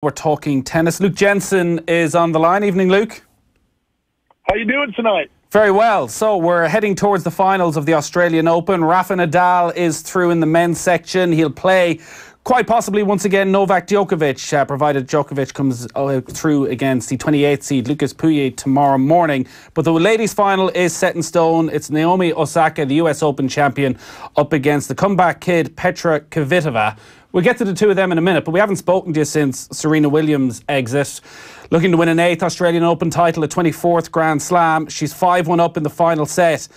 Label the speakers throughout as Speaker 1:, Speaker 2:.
Speaker 1: We're talking tennis. Luke Jensen is on the line. Evening, Luke.
Speaker 2: How you doing tonight?
Speaker 1: Very well. So we're heading towards the finals of the Australian Open. Rafa Nadal is through in the men's section. He'll play quite possibly once again Novak Djokovic, provided Djokovic comes through against the 28th seed Lucas Pouillet tomorrow morning. But the ladies' final is set in stone. It's Naomi Osaka, the US Open champion, up against the comeback kid Petra Kvitova. We'll get to the two of them in a minute, but we haven't spoken to you since Serena Williams' exit. Looking to win an 8th Australian Open title, a 24th Grand Slam. She's 5-1 up in the final set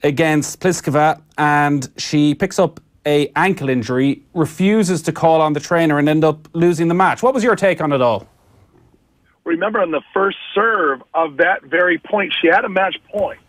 Speaker 1: against Pliskova, and she picks up an ankle injury, refuses to call on the trainer and end up losing the match. What was your take on it all?
Speaker 2: Remember, on the first serve of that very point, she had a match point,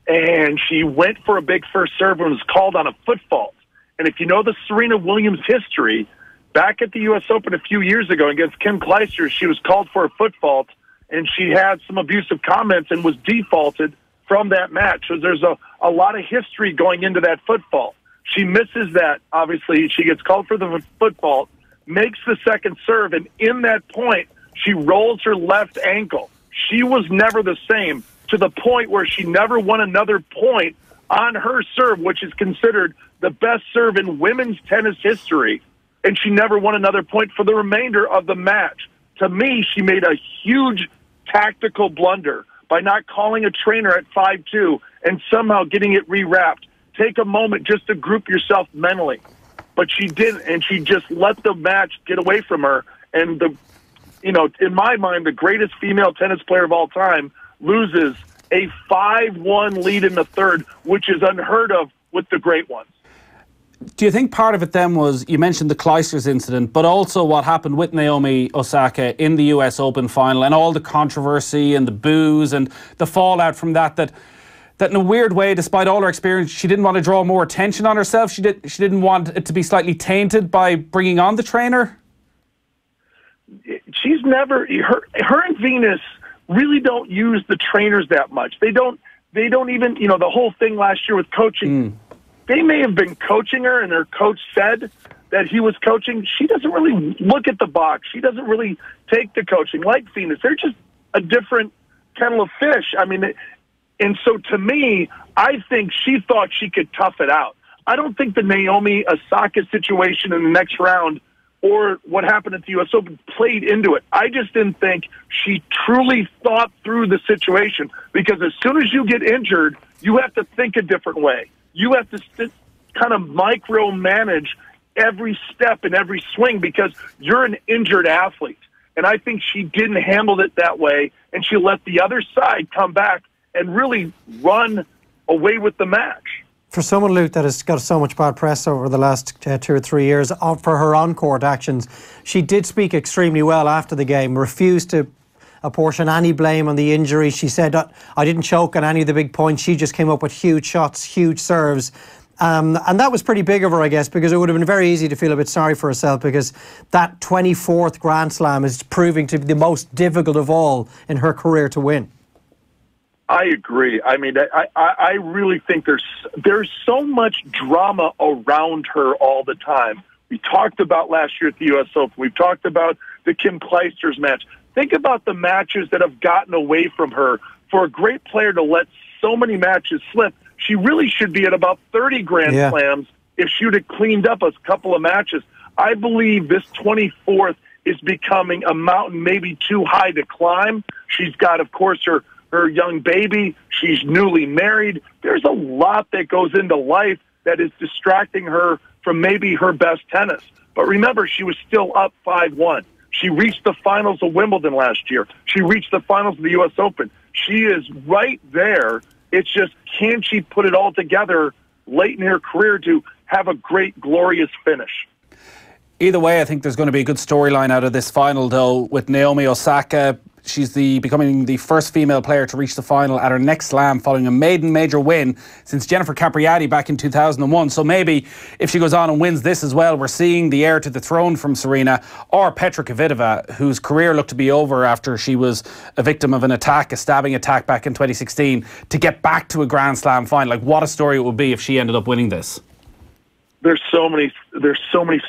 Speaker 2: and she went for a big first serve and was called on a foot fault. And if you know the Serena Williams history, back at the U.S. Open a few years ago against Kim Clijsters, she was called for a foot fault, and she had some abusive comments and was defaulted from that match. So there's a lot of history going into that foot fault. She misses that, obviously. She gets called for the foot fault, makes the second serve, and in that point, she rolls her left ankle. She was never the same, to the point where she never won another point on her serve, which is considered the best serve in women's tennis history, and she never won another point for the remainder of the match. To me, she made a huge tactical blunder by not calling a trainer at 5-2 and somehow getting it rewrapped. Take a moment just to group yourself mentally. But she didn't, and she just let the match get away from her. And, in my mind, the greatest female tennis player of all time loses a 5-1 lead in the third, which is unheard of with the great ones.
Speaker 1: Do you think part of it then was, you mentioned the Clijsters incident, but also what happened with Naomi Osaka in the US Open final and all the controversy and the boos and the fallout from that in a weird way, despite all her experience, she didn't want to draw more attention on herself? She didn't want it to be slightly tainted by bringing on the trainer?
Speaker 2: She's never... Her and Venus really don't use the trainers that much. They don't even, the whole thing last year with coaching... They may have been coaching her, and her coach said that he was coaching. She doesn't really look at the box. She doesn't really take the coaching like Venus. They're just a different kettle of fish. And so to me, I think she thought she could tough it out. I don't think the Naomi Osaka situation in the next round or what happened at the U.S. Open played into it. I just didn't think she truly thought through the situation, because as soon as you get injured, you have to think a different way. You have to kind of micromanage every step and every swing because you're an injured athlete. And I think she didn't handle it that way, and she let the other side come back and really run away with the match.
Speaker 3: For someone, Luke, that has got so much bad press over the last 2 or 3 years for her on-court actions, she did speak extremely well after the game, refused to apportion any blame on the injury. She said, I didn't choke on any of the big points. She just came up with huge shots, huge serves. And that was pretty big of her, I guess, because it would have been very easy to feel a bit sorry for herself, because that 24th Grand Slam is proving to be the most difficult of all in her career to win.
Speaker 2: I agree. I really think there's so much drama around her all the time. We talked about last year at the U.S. Open. We've talked about the Kim Clijsters match. Think about the matches that have gotten away from her. For a great player to let so many matches slip, she really should be at about 30 Grand Slams if she would have cleaned up a couple of matches. I believe this 24th is becoming a mountain maybe too high to climb. She's got, of course, her young baby. She's newly married. There's a lot that goes into life that is distracting her from maybe her best tennis. But remember, she was still up 5-1. She reached the finals of Wimbledon last year. She reached the finals of the U.S. Open. She is right there. It's just, can she put it all together late in her career to have a great, glorious finish?
Speaker 1: Either way, I think there's going to be a good storyline out of this final, though, with Naomi Osaka. She's becoming the first female player to reach the final at her next slam, following a maiden major win since Jennifer Capriati back in 2001. So maybe if she goes on and wins this as well, we're seeing the heir to the throne from Serena, or Petra Kvitova, whose career looked to be over after she was a victim of a stabbing attack back in 2016, to get back to a Grand Slam final. Like, what a story it would be if she ended up winning this.
Speaker 2: There's so many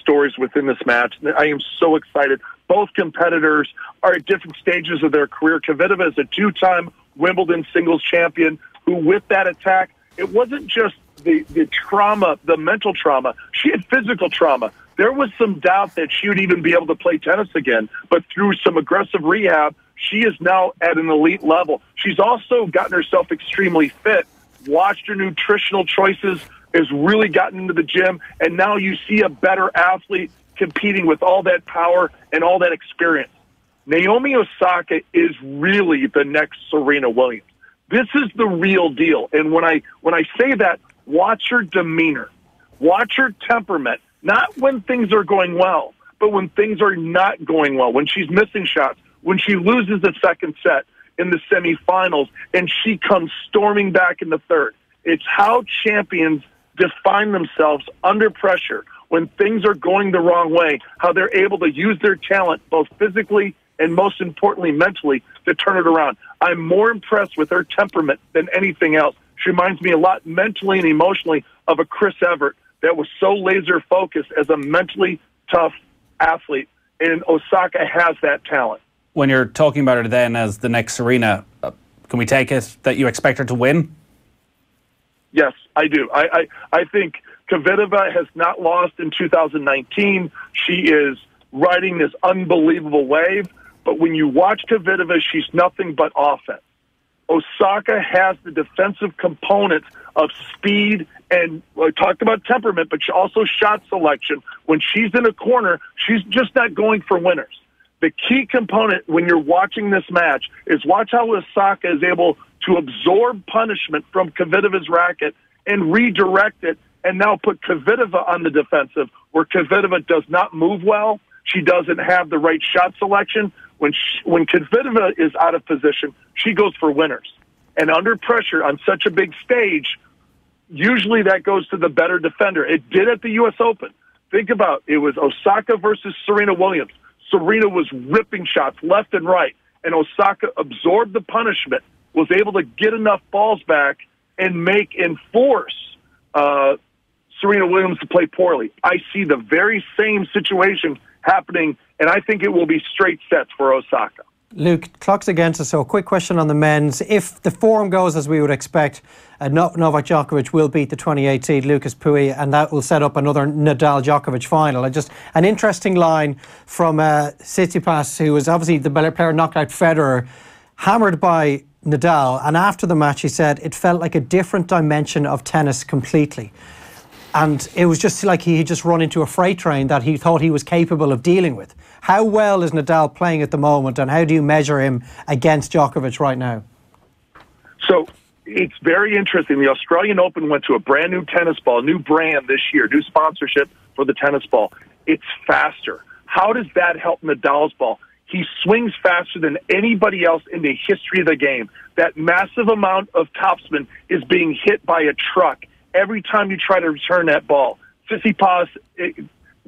Speaker 2: stories within this match. I am so excited Both competitors are at different stages of their career. Kvitova is a two-time Wimbledon singles champion who, with that attack, it wasn't just the trauma, the mental trauma. She had physical trauma. There was some doubt that she would even be able to play tennis again, but through some aggressive rehab, she is now at an elite level. She's also gotten herself extremely fit, watched her nutritional choices, has really gotten into the gym, and now you see a better athlete competing with all that power and all that experience. Naomi Osaka is really the next Serena Williams. This is the real deal. And when I say that, watch her demeanor, watch her temperament, not when things are going well, but when things are not going well, when she's missing shots, when she loses the second set in the semifinals and she comes storming back in the third. It's how champions define themselves under pressure when things are going the wrong way, how they're able to use their talent both physically and most importantly mentally to turn it around. I'm more impressed with her temperament than anything else. She reminds me a lot mentally and emotionally of a Chris Evert that was so laser focused as a mentally tough athlete, and Osaka has that talent.
Speaker 1: When you're talking about her then as the next Serena, can we take it that you expect her to win?
Speaker 2: Yes, I do. I think Kvitova has not lost in 2019. She is riding this unbelievable wave. But when you watch Kvitova, she's nothing but offense. Osaka has the defensive components of speed and I talked about temperament, but also shot selection. When she's in a corner, she's just not going for winners. The key component when you're watching this match is watch how Osaka is able to absorb punishment from Kvitova's racket and redirect it and now put Kvitova on the defensive where Kvitova does not move well. She doesn't have the right shot selection. When Kvitova is out of position, she goes for winners. And under pressure on such a big stage, usually that goes to the better defender. It did at the U.S. Open. Think about it was Osaka versus Serena Williams. Serena was ripping shots left and right, and Osaka absorbed the punishment, was able to get enough balls back and force Serena Williams to play poorly. I see the very same situation happening, and I think it will be straight sets for Osaka.
Speaker 3: Luke, clock's against us, so a quick question on the men's. If the form goes as we would expect, Novak Djokovic will beat the 28 seed Lucas Pouille, and that will set up another Nadal-Djokovic final. And just an interesting line from Tsitsipas, who was obviously the player who knocked out Federer, hammered by Nadal, and after the match he said it felt like a different dimension of tennis completely. And it was just like he had just run into a freight train that he thought he was capable of dealing with. How well is Nadal playing at the moment, and how do you measure him against Djokovic right now?
Speaker 2: So it's very interesting. The Australian Open went to a brand new tennis ball, new brand this year, new sponsorship for the tennis ball. It's faster. How does that help Nadal's ball? He swings faster than anybody else in the history of the game. That massive amount of topspin is being hit by a truck every time you try to return that ball. Tsitsipas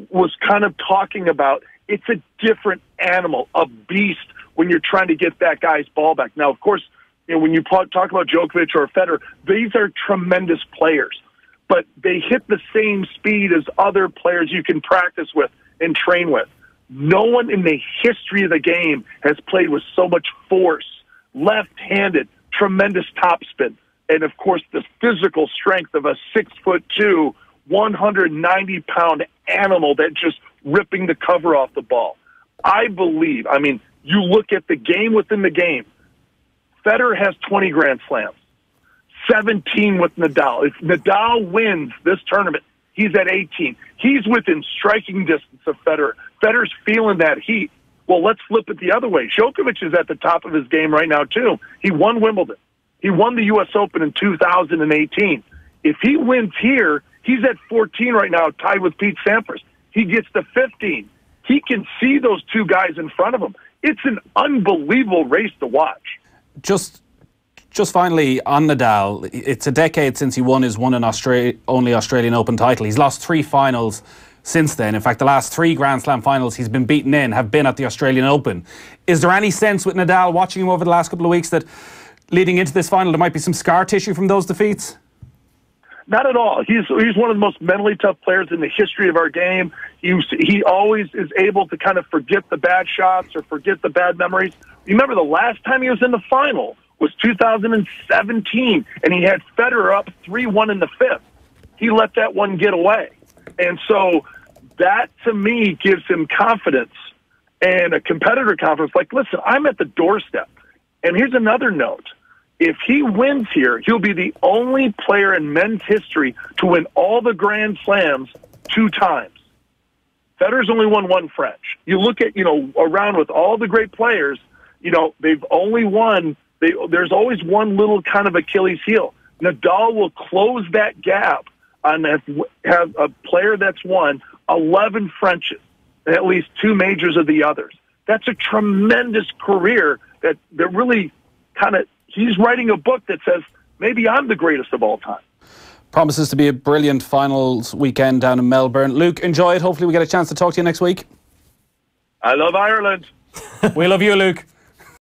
Speaker 2: was kind of talking about it's a different animal, a beast, when you're trying to get that guy's ball back. Now, of course, when you talk about Djokovic or Federer, these are tremendous players, but they hit the same speed as other players you can practice with and train with. No one in the history of the game has played with so much force, left-handed, tremendous topspin, and, of course, the physical strength of a 6'2", 190-pound animal that just ripping the cover off the ball. I believe, you look at the game within the game. Federer has 20 Grand Slams, 17 with Nadal. If Nadal wins this tournament, he's at 18. He's within striking distance of Federer. Federer's feeling that heat. Well, let's flip it the other way. Djokovic is at the top of his game right now, too. He won Wimbledon. He won the U.S. Open in 2018. If he wins here, he's at 14 right now, tied with Pete Sampras. He gets to 15. He can see those two guys in front of him. It's an unbelievable race to watch.
Speaker 1: Just finally on Nadal, it's a decade since he won his only Australian Open title. He's lost 3 finals since then. In fact, the last 3 Grand Slam finals he's been beaten in have been at the Australian Open. Is there any sense with Nadal, watching him over the last couple of weeks, that leading into this final there might be some scar tissue from those defeats?
Speaker 2: Not at all. He's one of the most mentally tough players in the history of our game. He always is able to kind of forget the bad shots or forget the bad memories. Remember, the last time he was in the final was 2017, and he had Federer up 3-1 in the fifth. He let that one get away. And so that, to me, gives him confidence and a competitor confidence. Like, listen, I'm at the doorstep. And here's another note. If he wins here, he'll be the only player in men's history to win all the Grand Slams 2 times. Federer's only won 1 French. You look at, around with all the great players, they've only won, there's always one little kind of Achilles heel. Nadal will close that gap and have a player that's won 11 Frenches and at least 2 majors of the others. That's a tremendous career that really kind of, he's writing a book that says, maybe I'm the greatest of all time.
Speaker 1: Promises to be a brilliant finals weekend down in Melbourne. Luke, enjoy it. Hopefully we get a chance to talk to you next week.
Speaker 2: I love Ireland.
Speaker 1: We love you, Luke.